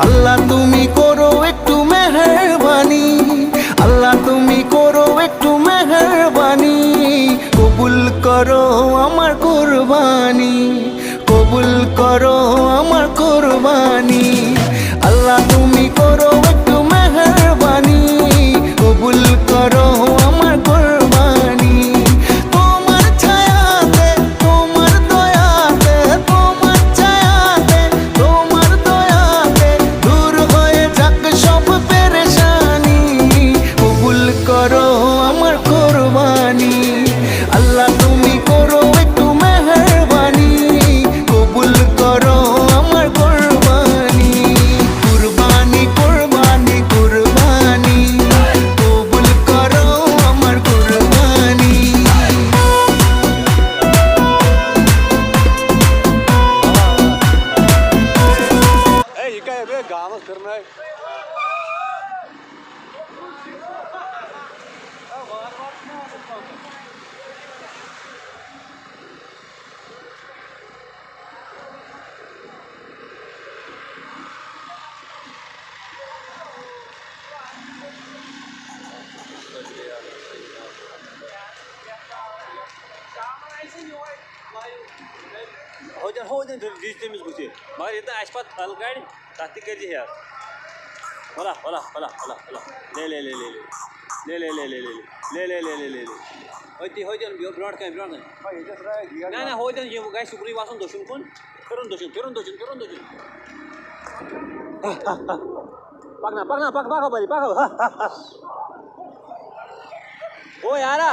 আল্লাহ তুমি করো একটু মেহেরবানি, আল্লাহ তুমি করো একটু মেহেরবানি, কবুল করো আমার কুরবানি, কবুল করো আমার কুরবানি। আল্লাহ তুমি করো একটু মেহেরবানি, কবুল করো আমার কুরবানি। তোমার ছায়াতে, তোমার দয়াতে, তোমার ছায়াতে, তোমার দয়াতে দূর হয়ে যাক সব পেরেশানি, কবুল করো আমার কুরবানি। আল্লাহ তুমি করো একটু মেহেরবানি, কবুল করো আমার কুরবানি। কুরবানি কুরবানি কুরবানি, কবুল করো আমার কুরবানি। Hey, je kan je weer gaan, dat kan mij. Hocan dizdiğimiz bu şey. Mağar yeter aşpat halkaydı. Taktik edici ya. Ola. Le. Le. Hocan bir brand kan. Na hocan ye guys supri vasun doşun kun. Turun doşun. Pak bari. O yara.